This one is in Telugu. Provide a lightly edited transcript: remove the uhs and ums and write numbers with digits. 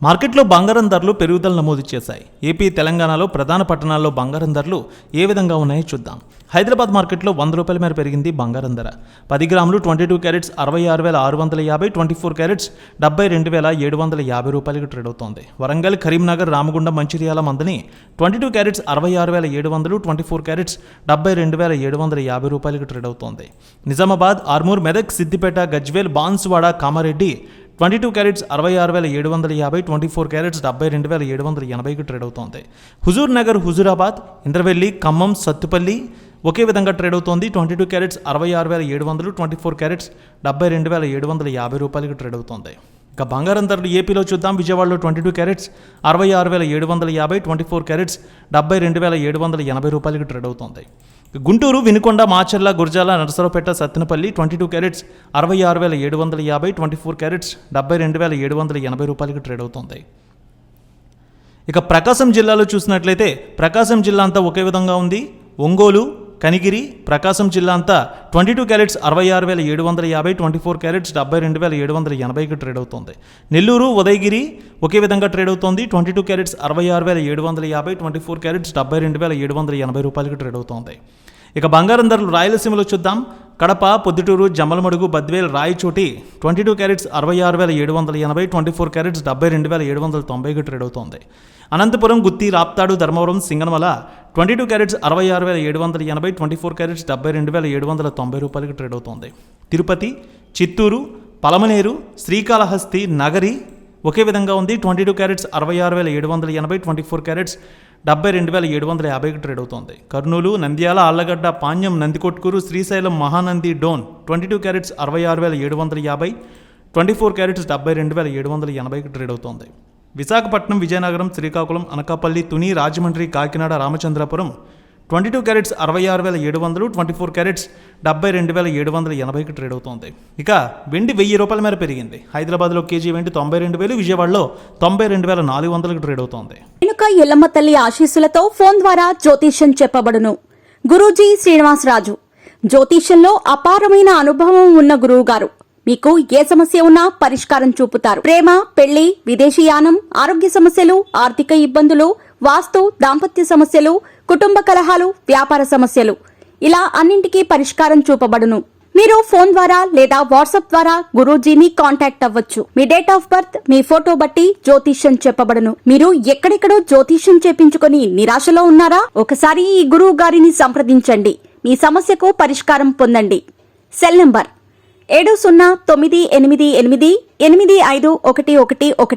మార్కెట్లో బంగారం ధరలు పెరుగుదల నమోదు చేశాయి. ఏపీ, తెలంగాణలో ప్రధాన పట్టణాల్లో బంగారం ధరలు ఏ విధంగా ఉన్నాయో చూద్దాం. హైదరాబాద్ మార్కెట్లో 100 రూపాయల మేర పెరిగింది బంగారం ధర. 10 గ్రాములు 22 క్యారెట్స్ 66,650, 24 క్యారెట్స్ 72,750 రూపాయలకు ట్రేడ్ అవుతోంది. వరంగల్, కరీంనగర్, రామగుండం, మంచిర్యాల మందని 22 క్యారెట్స్ 66,700, 24 క్యారెట్స్ 72,750 రూపాయలకు ట్రేడ్ అవుతోంది. నిజామాబాద్, ఆర్మూర్, మెదక్, సిద్దిపేట, గజ్వేల్, బాన్సువాడ, కామారెడ్డి 22 క్యారెట్స్ 66,750, 24 క్యారెట్స్ 72,780కి ట్రేడ్ అవుతోంది. హుజూర్ నగర్, హుజూరాబాద్, ఇంద్రవెల్లి, ఖమ్మం, సత్తుపల్లి ఒకే విధంగా ట్రేడ్ అవుతోంది. 22 క్యారెట్స్ 66,700, 24 క్యారెట్స్ 72,750 రూపాయలకి ట్రేడ్ అవుతోంది. ఇక బంగారం ధరలు ఏపీలో చూద్దాం. విజయవాడలో 22 క్యారెట్స్ 66,750, 24 క్యారెట్స్ 72,780 రూపాయలకి ట్రేడ్ అవుతోంది. గుంటూరు, వినుకొండ, మాచర్ల, గురజాల, నరసరావుపేట, సత్తెనపల్లి 22 క్యారెట్స్ 66,750, 24 క్యారెట్స్ 72,780 రూపాయలకి ట్రేడ్ అవుతోంది. ఇక ప్రకాశం జిల్లాలో చూసినట్లయితే ప్రకాశం జిల్లా అంతా ఒకే విధంగా ఉంది. ఒంగోలు, కనిగిరి, ప్రకాశం జిల్లా అంతా 22 క్యారెట్స్ 66,750, 24 క్యారెట్స్ 72,780కి ట్రేడ్ అవుతుంది. నెల్లూరు, ఉదయగిరి ఒకే విధంగా ట్రేడ్ అవుతోంది. 22 క్యారెట్స్ 66,750, 24 క్యారెట్స్ 72,780 రూపాయలకి ట్రేడ్ అవుతోంది. ఇక బంగారం ధరలు రాయలసీమలో చూద్దాం. కడప, పొద్దుటూరు, జమ్మలమడుగు, బద్వేల్, రాయచోటి 22 క్యారెట్స్ 66,780, 24 క్యారెట్స్ 72,790కి ట్రేడ్ అవుతోంది. అనంతపురం, గుత్తి, రాప్తాడు, ధర్మవరం, సింగనమల 22 క్యారెట్స్ 66,780, 24 క్యారెట్స్ 72,790 రూపాయలకి ట్రేడ్ అవుతోంది. తిరుపతి, చిత్తూరు, పలమనేరు, శ్రీకాళహస్తి, నగరి ఒకే విధంగా ఉంది. 22 క్యారెట్స్ 66,780, 24 క్యారెట్స్ 72,750కి ట్రేడ్ అవుతోంది. కర్నూలు, నంద్యాల, ఆళ్లగడ్డ, పాణ్యం, నందికొట్కూరు, శ్రీశైలం, మహానంది, డోన్ 22 క్యారెట్స్ 66,750, 24 క్యారెట్స్ 72,780కి ట్రేడ్ అవుతోంది. విశాఖపట్నం, విజయనగరం, శ్రీకాకుళం, అనకాపల్లి, తుని, రాజమండ్రి, కాకినాడ, రామచంద్రపురం 22 క్యారెట్స్ 66,700, 24 క్యారెట్స్ 72,780కి ట్రేడ్ అవుతోంది. ఇక వెండి 1,000 రూపాయల మేర పెరిగింది. హైదరాబాద్లో కేజీ వెండి 92,000, విజయవాడలో 92,400కి ట్రేడ్ అవుతోంది. రేణుక ఎల్లమ్మ తల్లి ఆశీస్సులతో ఫోన్ ద్వారా జ్యోతిష్యం చెప్పబడును. గురూజీ శ్రీనివాసరాజు. జ్యోతిష్యంలో అపారమైన అనుభవం ఉన్న గురువు గారు మీకు ఏ సమస్య ఉన్నా పరిష్కారం చూపుతారు. ప్రేమ, పెళ్లి, విదేశీయానం, ఆరోగ్య సమస్యలు, ఆర్థిక ఇబ్బందులు, వాస్తు, దాంపత్య సమస్యలు, కుటుంబ కలహాలు, వ్యాపార సమస్యలు ఇలా అన్నింటికీ పరిష్కారం చూపబడును. మీరు ఫోన్ ద్వారా లేదా వాట్సాప్ ద్వారా గురూజీని కాంటాక్ట్ అవ్వచ్చు. మీ డేట్ ఆఫ్ బర్త్, మీ ఫోటో బట్టి జ్యోతిష్యం చెప్పబడును. మీరు ఎక్కడెక్కడో జ్యోతిష్యం చేపించుకొని నిరాశలో ఉన్నారా? ఒకసారి ఈ గురువు గారిని సంప్రదించండి. మీ సమస్యకు పరిష్కారం పొందండి. Cell number 709888851111.